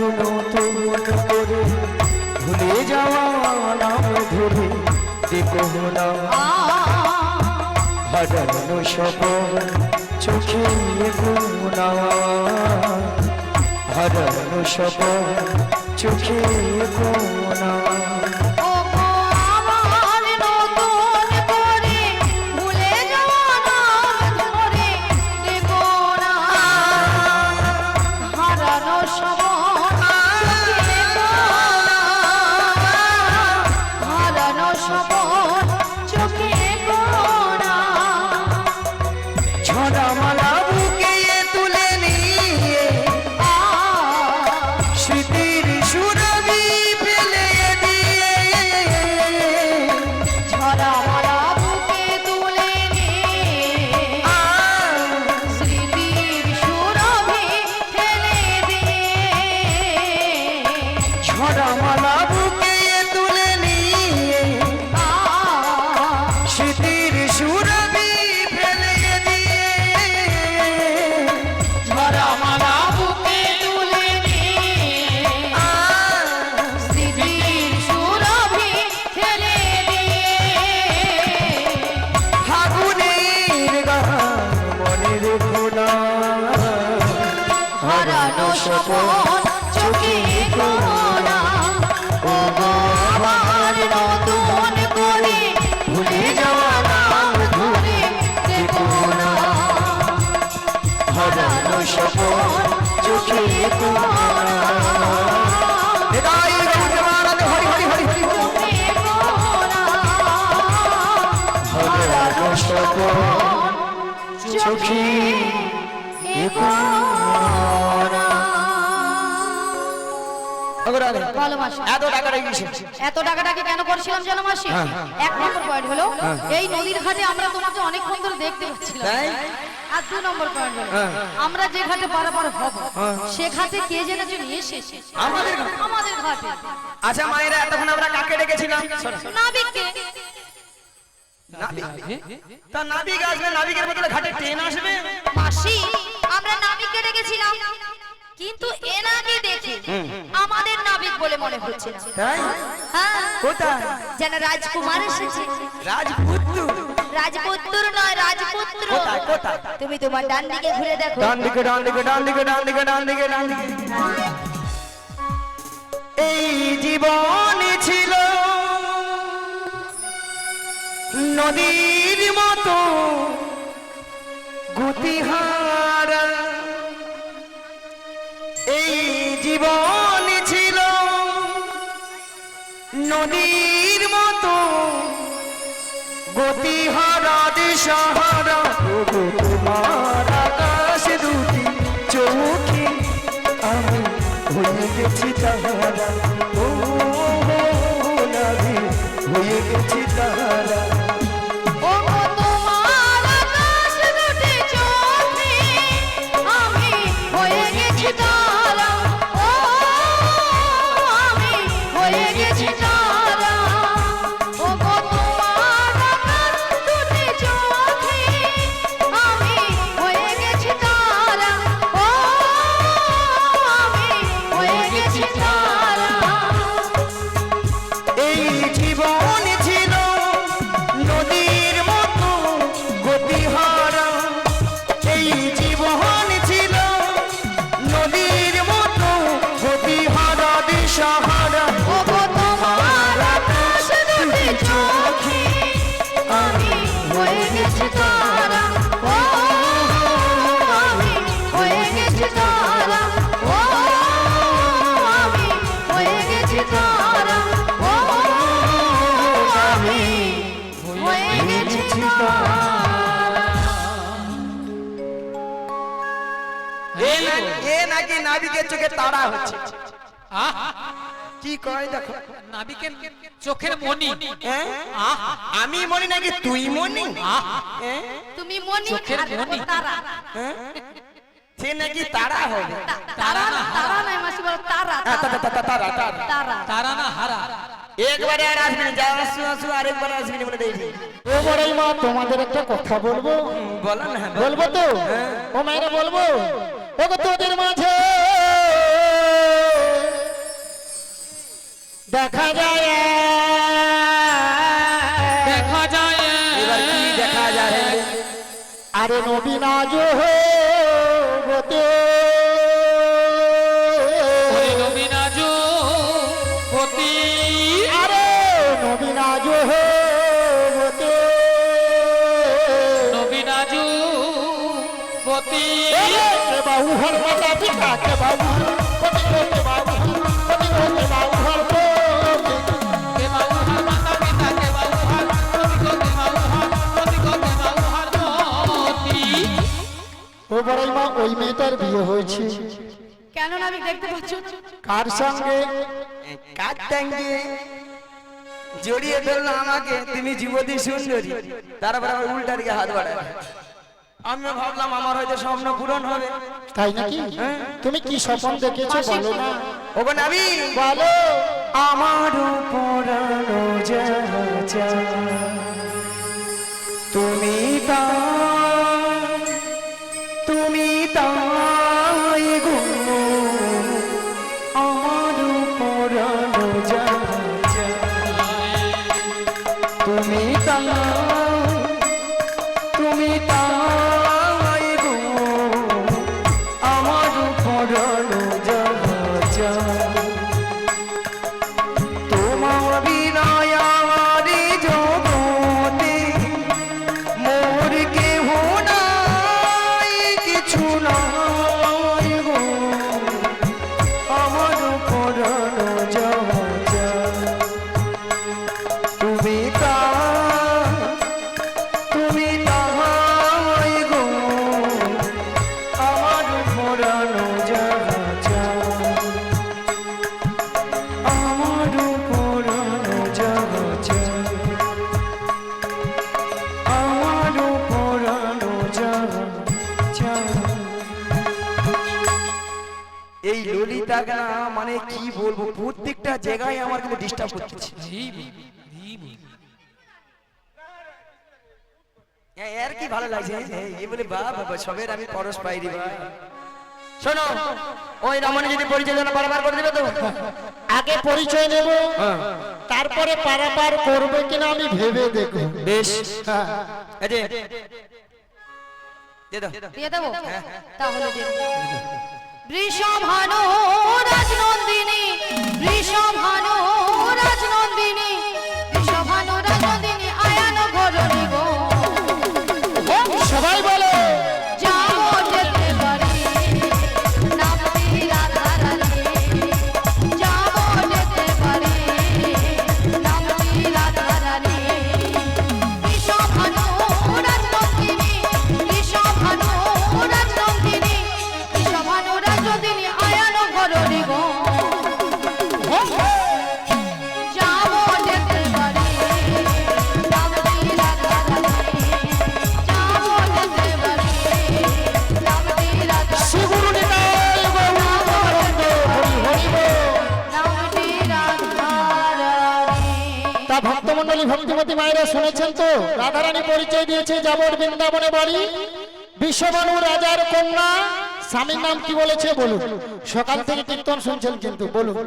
নতুন করে ভুলে যাওয়া নাম ধরে দেখো না হারানো সপন চোখে গোনা হারানো সপন চোখে গোনা চোখে গোনা ও গো আমার নতুন করে ভুলে যাওয়া নাম ধরে দেখো না হারানো সপন চোখে গোনা হারানো সপন চোখে গোনা এত টাকাটাকে কেন করছিলাম জানো মাসি? এক নম্বর পয়েন্ট হলো এই নদীর ঘাটে আমরা তোমাকে অনেকক্ষণ ধরে দেখতে পাচ্ছিলাম। আর 2 নম্বর পয়েন্ট হলো আমরা যে ঘাটে পারাপার হব সে ঘাটে কে যেন নিয়ে এসেছে আমাদের ঘাটে। আচ্ছা মায়েরা এতক্ষণ আমরা কাকে ডেকেছিলাম? নাবিককে। তা নাবিক আসবে, নাবিকের বদলে ঘাটে ট্রেন আসবে? মাসি আমরা নাবিককে ডেকেছিলাম কিন্তু এনাকে দেখে আমাদের নাবিক বলে মনে হচ্ছে না। তাই? হ্যাঁ। কোথায়? যেন রাজকুমার এসেছে। রাজপুত্র? রাজপুত্র নয়, রাজপুত্র। কোথায় কোথায়? তুমি তোমার ডান দিকে ঘুরে দেখো। ডান দিকে ডান দিকে ডান দিকে ডান দিকে ডান দিকে ডান দিকে। এই জীবন ছিল নদীর মতো গতিহারা, এই জীবন ছিল নদীর মতো গতিহারা দিশাহারা। তোমার আকাশ দুটি চোখে আমি হয়ে গেছি তাহারা, ও নাভি হয়ে গেছি তাহারা। নাবিকের চোখে তারা হচ্ছে। কি কয় দেখো? নাবিকের চোখের মনি। আমি মনি নাকি তুই মনি? তুমি মনি চোখের মনি তারা। সে নাকি তারা হবে। তারা না, তারা না মাসি বল তারা। তারা তারা তারা না হারা। একবারে আর আসবি না, যা আসু আরেকবার আসবি না বলে দিয়েছি। ও বড়াই মা তোমাদের একটা কথা বলবো। বলো না। বলবো তো? ও মায়েরা বলবো। ওগো তোদের মাঝে দেখা যায় দেখা যায় এবার কি দেখা যায়? আরে নবীন আজ হতে ওরে নবীন আজো পতি আরে নবীন আজ হতে নবীন আজো পতি কে বাবু ঘর মাতা পিতা কে বাবু পতি কে বাবু পতি কে বাবু ঘর কে বাবু হার মাতা পিতা কে বাবু হার পতি কে বাবু হার পতি কে বাবু হার পতি ও বড়াই মা ওই মেয়েটার বিয়ে হয়েছে কেন না আমি দেখতে পাচ্ছ কার সঙ্গে কার ট্যাঙ্কি জড়িয়ে ধরলো আমাকে, তুমি যুবতী সুন্দরী, তারপর আবার উল্টা দিকে হাত বাড়ায়। আমি ভাবলাম আমার হয়তো স্বপ্ন পূরণ হবে। তাই নাকি তুমি কি স্বপ্ন দেখেছো বলো না ওগো নাবি বলো আমার পরানো যা তুমি তাই গো আমার পরানো যা তুমি তাই গো আমার পরানো যা তোমার বিনয় আমার জগতে মোর কেহ নাই, কিছু নাই গো আমার পরানো যা তুমি তাহাই গো আমার পরানো যা আমার পরানো যা আমার পরানো যা। এই ললিতা গানা মানে কি বলবো, প্রত্যেকটা জায়গায় আমার কিন্তু ডিস্টার্ব করতেছে। এর কি ভালো লাগছে এই বলে বাবা সবের আমি পরশ পাই দিবা। শোনো ওই রমণী যদি পরিচয় জানা বারবার করে দিবে তো আগে পরিচয় নেব তারপরে পারাপার করবে কিনা আমি ভেবে দেখব বেশ। হ্যাঁ। এই যে দে দাও। দিয়ে দেবো তাহলে দিয়ে দেবো। বৃষভানু রাজনন্দিনী বৃষভানু রাজনন্দিনী বৃষভানু রাজনন্দিনী আয়ান ঘরণী গো সবাই বলো যাবো যেতে পারি নামটি রাধারানী যাবো যেতে পারি নামটি রাধারানী বৃষভানু রাজনন্দিনী বৃষভানু রাজনন্দিনী বৃষভানু রাজনন্দিনী আয়ান ঘরণী গো যাবো যেতে পারি নামটি রাধারানী যাবো যেতে পারি নামটি রাধারানী শিবুর নিতাই গৌরাঙ্গ হরি হরি বল। নামটি রাধারানী তা ভক্তমণ্ডলী ভক্তিমতী মায়েরা শুনেছেন তো রাধারানী পরিচয় দিয়েছে যাবর বৃন্দাবনে বাড়ি বিশ্ববানু রাজার কন্যা স্বামীর নাম কি বলেছে বলুন সকাল থেকে কীর্তন শুনছেন কিন্তু বলুন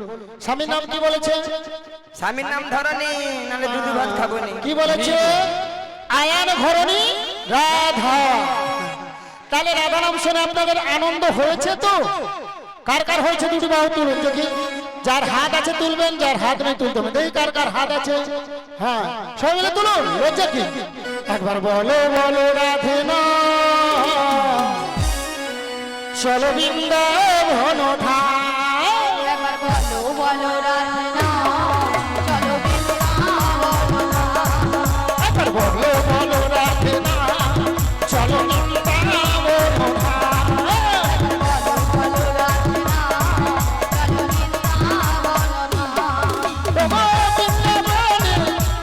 স্বামীর নাম কি বলেছে স্বামীর নাম ধরনি নালে দুধ ভাত খাবো নি। কি বলেছে আয়ান ঘরণী রাধা তাহলে রাধা নাম শুনে আপনাদের আনন্দ হয়েছে তো কার কার হয়েছে দুটি বাহু তুলুন দেখি যার হাত আছে তুলবেন যার হাত নেই তুলতে হবে দেখি কার কার হাত আছে হ্যাঁ সবাই মিলে তুলুন লজ্জা কি একবার বলো বলো রাধে না চলো বৃন্দাবন ধাম একবার বলো বলো রাধনা চলো বৃন্দাবন একবার বলো বলো রাধে না চলো বৃন্দাবন ধাম বলো বলো রাধনা চলো বৃন্দাবন তোমার বৃন্দাবনে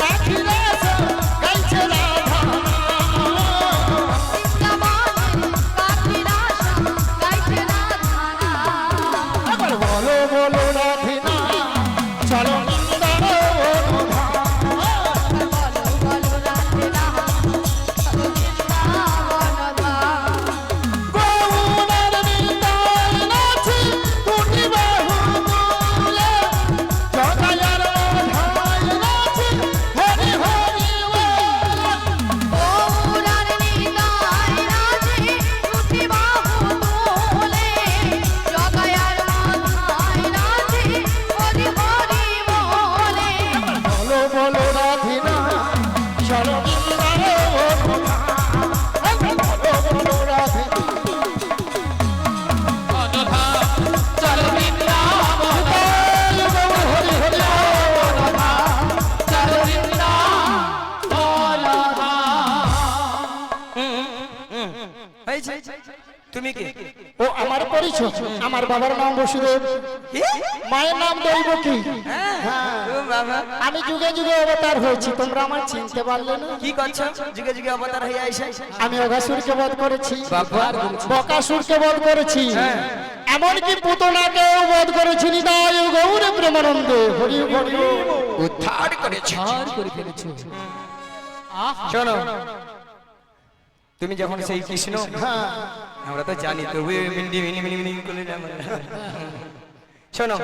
পাখিরা সব গাইছে রাধা বৃন্দাবনের পাখিরা সব গাইছে রাধনা একবার বলো বলো রাধে না তুমি কে? ও আমার পরিচয়, আমার বাবার নাম বসুদেব, কি? মায়ের নাম দৈবকী। হ্যাঁ। ও বাবা, আমি যুগে যুগে অবতার হয়েছি, তোমরা আমার চিনতে পারলে না। কি করছো? যুগে যুগে অবতার হয়ে আইসা। আমি অঘাসুরকে বধ করেছি, বাবা, বকাসুরকে বধ করেছি, এমনকি পুতনাকেও বধ করেছি। নিতাই গৌর প্রেমানন্দে হরি হরি। উদ্ধার করেছো। ছাড় করে ফেলেছো। আহা শোনো, তুমি যখন সেই কৃষ্ণ, হ্যাঁ, আমরা তো জানি তো মিন্ডি মিনি মিনি মিনি করে আমরা। শোনো,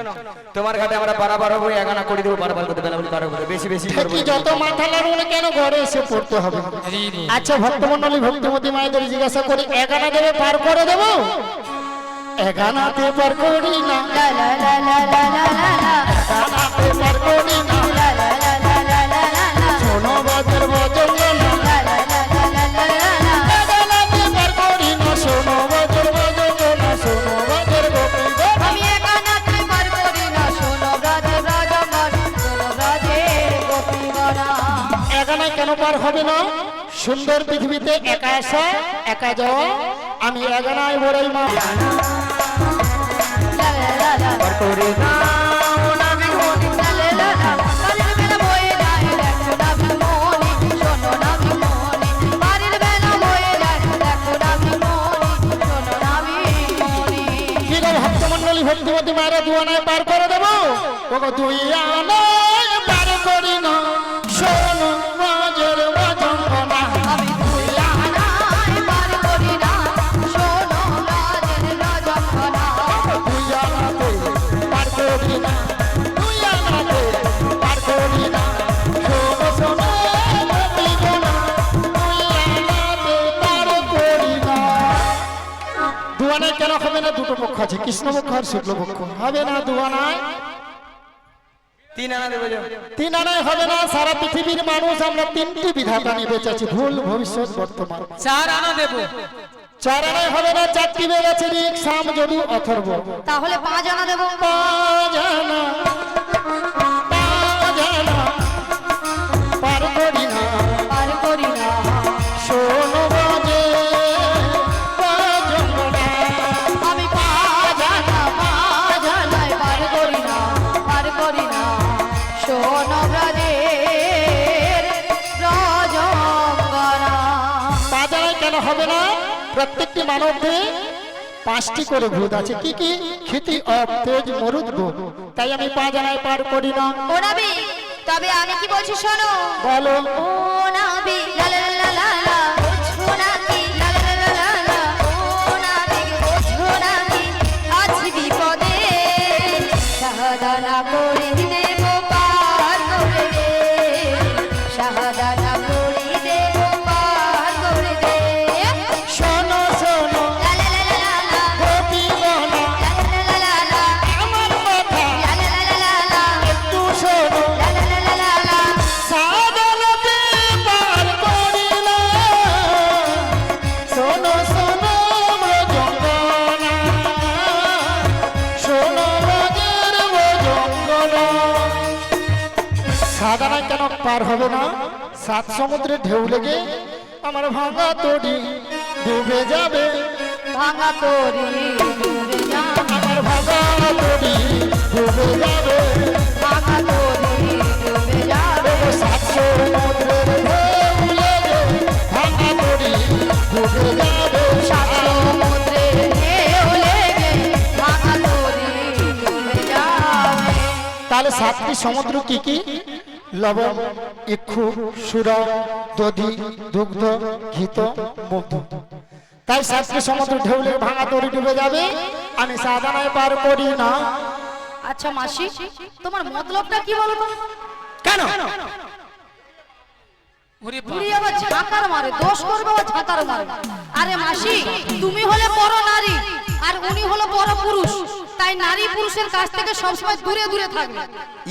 তোমার ঘাটে আমরা বারবার হবো, এগানা করে দেবো, বারবার করতে বেলা বলি বারবার বেশি বেশি করবো। কি যত মাথা লাড়ুন কেন ঘরে এসে পড়তে হবে? আচ্ছা ভক্তমন্ডলী ভক্তিমতী মায়েদের জিজ্ঞাসা করি, এগানা দেবে পার করে দেবো? এগানাতে পার করি না, লা লা লা লা লা লা লা লা। এগানাতে পার করি না, লা লা লা লা লা লা লা লা। শোনো বাজার বজল না, লা লা লা লা লা লা লা লা। এগানাতে পার করি না, শোনো বাজার বজল না, শোনো বাজার গোপী গোপী। আমি একানাতে পার করি না, শোনো ব্রজে ব্রজমন, শোনো ব্রজের গোপীগণা। এগানায় কেন পার হবে না? সুন্দর পৃথিবীতে একা আসা একা যাওয়া, আমি এগানায় বড়ই মা। লা লা লা লা। করে না লা লা লা লা। বাড়ির বেলা বয়ে যায়, দেখো না বিমনি, শোনো না বিমনি। বাড়ির বেলা বয়ে যায়, দেখো না বিমনি, শোনো না বিমনি। কি গো ভক্তমন্ডলী ভক্তিমতী মায়েরা দুয়ানায় পার করে দেবো? ওগো দুই আনায় পার করি না, শোনো বাজার বাজনা। আমি দুই আনায় পার করি না, শোনো ব্রজের ব্রজমনা। দুই আনাতে পার করি না, দুই আনাতে পার করি না, শোনো শোনো গোপীগণা, দুই আনাতে পার করি না। দুয়ানায় কেন হবে না? দুটো পক্ষ আছে, কৃষ্ণপক্ষ আর শুক্লপক্ষ। হবে না দুয়ানায়? তিন আনা দেবো যাও। তিন আনায় হবে না। সারা পৃথিবীর মানুষ আমরা তিনটি বিধাতা নিয়ে বেঁচে আছি, ভুল ভবিষ্যৎ বর্তমান। 4 আনা দেবো। চার আনায় হবে না, চারটি বেড়ে আছে, ঋক সাম যদু অথর্ব। তাহলে 5 আনা দেবো। পাঁচ আনা, পাঁচ আনা পার করি না, পার করি না। শোনো বাজে বাজনা। আমি 5 আনায় পার করি না, পার করি না। শোনো ব্রজের ব্রজমনা। পাঁচ আনায় কেন হবে না? প্রত্যেকটি মানবদের 5টি করে ভূত আছে। কি কি? ক্ষিতি, অপ, তেজ, মরুদ, ভূত। তাই আমি 5 আনায় পার করি না। ও নবী, তবে আমি কি বলছি শোনো। বলো। ও নবী, লা লা লা লা লা, বুঝো নাকি? লা লা লা লা লা, ও নবী, বুঝো নাকি? আছি বিপদে, সাহাদানা করে দেব পার করে দে, সাহাদানা করে দেব পার করে দে। শোনো শোনো লা লা লা লা লা, গোপীগণা, লা লা লা লা লা, আমার কথা লা লা লা লা লা, একটু শোনো। লা লা লা লা লা। সাধনতে পার করি না, শোনো শোনো ব্রজঙ্গনা, শোনো ব্রজের ব্রজঙ্গনা। সাধনায় কেন পার হবে না? 7 সমুদ্রের ঢেউ লেগে আমার ভাঙা তরি ডুবে যাবে, ভাঙা তরি ডুবে যাবে, আমার ভাঙা তরি ডুবে যাবে। ভাঙা তরি ডুবে যাবে। 7 সমুদ্রের ঢেউ লেগে ভাঙা তরি ডুবে যাবে। সাত সমুদ্রের ঢেউ লেগে ভাঙা তরি ডুবে যাবে। তাহলে 7টি সমুদ্র কি কি? লবণ, ইক্ষু, সুর, দধি, দুগ্ধ, ঘিত, মুগ্ধ। তাই 7টি সমুদ্র ঢেউ লেগে ভাঙা তরি ডুবে যাবে। আমি সাধনায় পার করি না। আচ্ছা মাসি, তোমার মতলবটা কি বলো তো? কেন? ওরে বাবা। বুড়ি আবার ঝাঁকার মারে, দোষ করবে আবার ঝাঁকার মারে। আরে মাসি, তুমি হলে বড় নারী আর উনি হলো বড় পুরুষ, তাই নারী পুরুষের কাছ থেকে সবসময় দূরে দূরে থাকবে।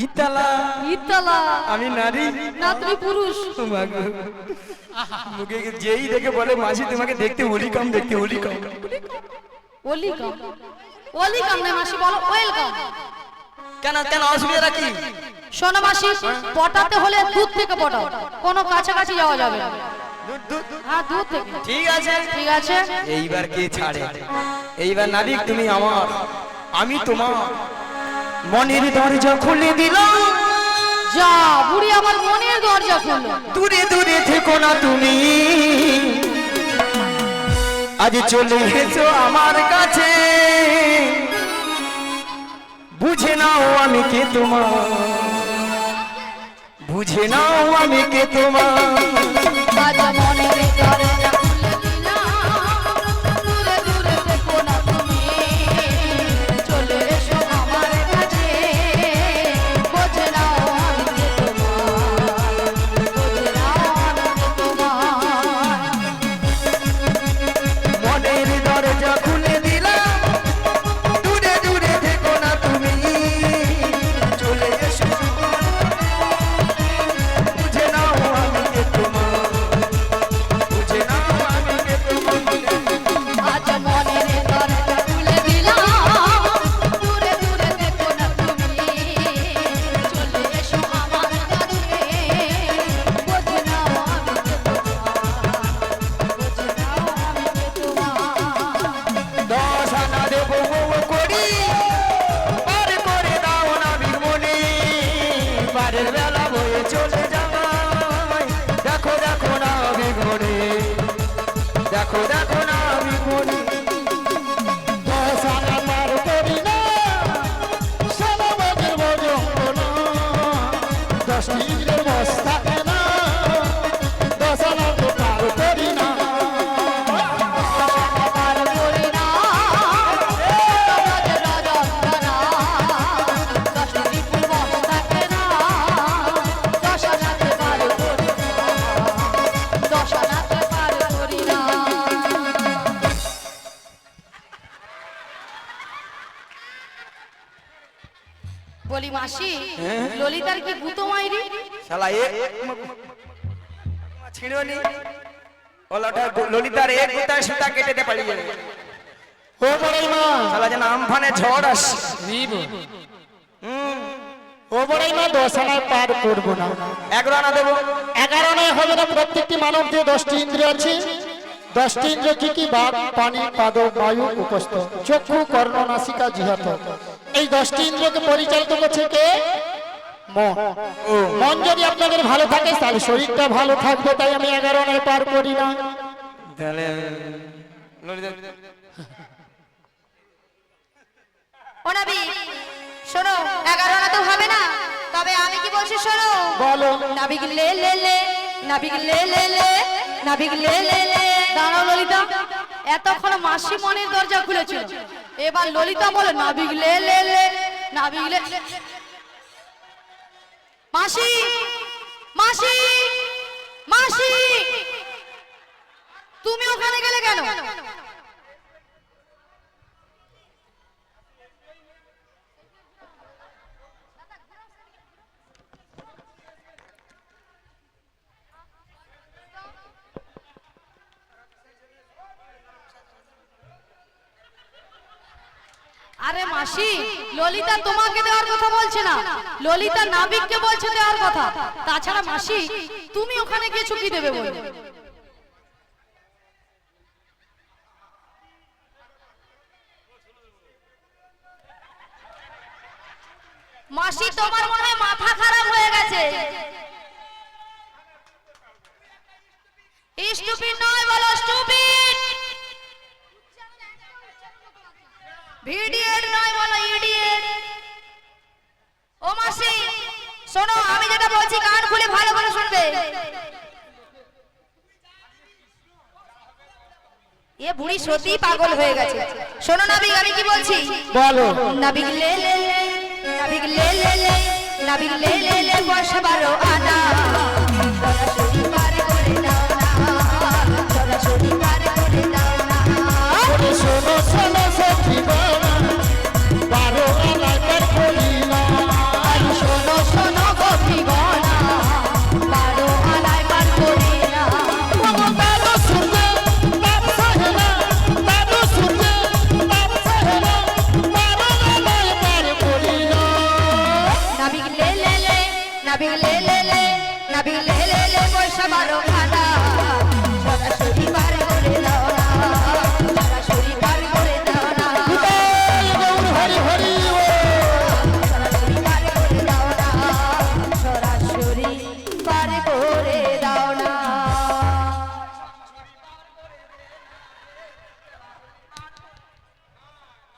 ইতালা, ইতলা, আমি নারী, না তুমি পুরুষ। মাগো। মুখে যেই দেখে বলে মাসি তোমাকে দেখতে ওলিকাম, দেখতে ওলিকাম। ওলিকাম, ওলিকাম না মাসি, বলো ওয়েলকাম। কেন কেন অসুবিধা কি? শোনো মাসি, পটাতে হলে দুধ থেকে পটাও, কোনো কাছাকাছি যাওয়া যাবে না। হ্যাঁ দূর থেকে। ঠিক আছে ঠিক আছে। এইবার কে ছাড়ে? এইবার নাবিক তুমি আমার, আমি তোমার মনের দরজা খুলে দিলাম। যা বুড়ি আমার মনের দরজা খুললো। দূরে দূরে থেকো না তুমি, আজ চলে এসো আমার কাছে। বুঝে নাও আমি কে তোমার, বুঝে নাও আমি কে তোমার। আজ মনের দরজা খুলে দিলাম, দূরে দূরে থেকো না তুমি, চলে এসো আমার কাছে। বোঝে নাও আমি কে তোমার, বোঝে নাও আমি কে তোমার। মনের দরজা খুলে দিলাম, দূরে দূরে থেকো না তুমি, চলে এসো। বুঝে নাও আমি কে তোমার, বুঝে নাও আমি কে তোমার। আজ মনের দরজা খুলে দিলাম, দূরে দূরে থেকো না তুমি, চলে এসো আমার কাছে। বোঝে নাও আমি কে তোমার, বোঝে নাও আমি কে তোমার। দশ আনা দেবো করি, পার করে দাও না বিমনে, পারের বেলা বয়ে চলে যাওয়াই। দেখো দেখো না বিমনে, দেখো দেখো না বিমনে। দশানা পার করি না, সারা বাজের বজঙ্গল, 10টি ইন্দ্রের বশ থাকে না, দশানা তো পার করি না। পার করি না, রাজা রাজা দশটা বিপুল বস থাকে না, দশানাতে পার করি না, দশানাতে পার করি না। বলি মাসি, ললিতার কি গুতো মাইরি? শালা ছিড়নি ওলাটা ললিতার এক গুতায় সুতা কেটে দে পালিয়ে যাবে। ও বড়াই মা, শালা যেন আমফানে ঝড় আসে। ও বড়াই মা, দশানায় পার করবো না। 11 আনা দেবো। 11 নয় হবে না। প্রত্যেকটি মানব যে 10টি ইন্দ্রিয় আছে, 10টি ইন্দ্রিয় কি কি? বাক, পানি, পাদ, বায়ু, উপস্থ, চক্ষু, কর্ণ, নাসিকা, জিহ্বা। এই 10টি ইন্দ্রিয়কে পরিচালিত করছে কে? মন। মন যদি আপনাদের ভালো থাকে তাহলে শরীরটা ভালো থাকবে। তাই আমি 11 নয় পার করি না। তাহলে ললিতা ও নবী, শোনো, 11 আনা তো হবে না, তবে আমি কি বলছি শোনো। বলো। নাবিক লে লে লে, নাবিক লে লে লে, নাবিক লে লে লে। দাঁড়াও ললিতা, এতক্ষণ মাসি মনের দরজা খুলেছিল, এবার ললিতা বলে নাবিক লে লে লে, নাবিক লে। মাসি, মাসি, মাসি, তুমি ওখানে গেলে কেন? আরে মাসি, ললিতা তোমাকে দেওয়ার কথা বলছে না, ললিতা নাবিককে বলছে দেওয়ার কথা। তাছাড়া মাসি, তুমি ওখানে গিয়ে চুকি দেবে বলে। মাসি, তোমার মনে হয় মাথা খারাপ হয়ে গেছে। স্টুপিড নয়, বলো স্টুপিড। ভিডিয়েট নয়, বলো ইডিয়েট। ও মাসি শোনো, আমি যেটা বলছি কান খুলে ভালো করে শুনবে। এ বুড়ি সত্যি পাগল হয়ে গেছে। শোনো নাবিক, আমি কি বলছি বলো। নাবিক লে লে লে, নাবিক লে লে লে, নাবিক লে লে লে, 12 আনা সরাসরি পার করে দাও না, সরাসরি পার করে দাও না। ওরে শোনো শোনো সখী বাবা, 12 আনায় পার করি না। শোনো শোনো গভীর গলা, 12 আনায় পার করি না। দাদু শুনতে বাপ সাহেবা, দাদু শুনতে বাপ সাহেবা, 12 আনায় পার করি না। নাবিক লে লে লে, নাবিক লে লে লে, নাবিক লে লে লে, 12 আনা সরাসরি পার করে দাও না, সরাসরি পার করে দাও না, নিতাই গৌর হরি হরি সরাসরি পার করে দাও না, সরাসরি পার করে দাও না।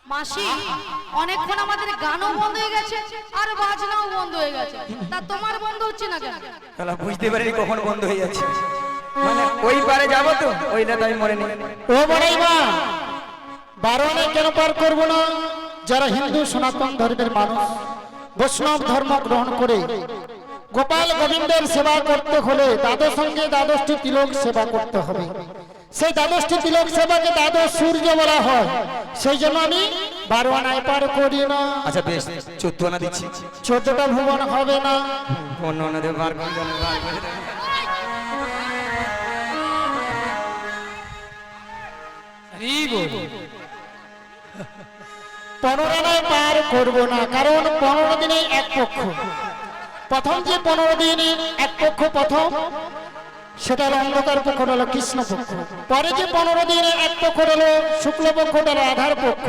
মাসি, অনেকক্ষণ আমাদের গানও বন্ধ হয়ে গেছে আর বাজনাও বন্ধ হয়ে গেছে, তা তোমার বন্ধ হচ্ছে না কেন? তাহলে বুঝতে পারিনি কখন বন্ধ হয়ে যাচ্ছে, মানে ওই পারে যাবো তো ওইটা তাই মনে নেই। ও বড়াই মা, বারোয়ানে কেন পার করবো না? যারা হিন্দু সনাতন ধর্মের মানুষ, বৈষ্ণব ধর্ম গ্রহণ করে গোপাল গোবিন্দের সেবা করতে হলে তাদের সঙ্গে দ্বাদশটি তিলক সেবা করতে হবে। সেই দ্বাদশটি তিলক সেবাকে দ্বাদশ সূর্য বলা হয়, সেই জন্য আমি বারোয়ানায় পার করি না। আচ্ছা বেশ, 14 আনা দিচ্ছি। 14টা ভুবন হবে না। অন্য অন্যদের বার করে দেন, বার করে দেন। হরি বল। 15 আনায় পার করব না, কারণ 15 দিনে এক পক্ষ। প্রথম যে 15 দিন এক পক্ষ প্রথম, সেটা হলো অন্ধকার পক্ষ, হলো কৃষ্ণ পক্ষ। পরে যে 15 দিনে এক পক্ষ হলো শুক্ল পক্ষ, হলো রাধার পক্ষ।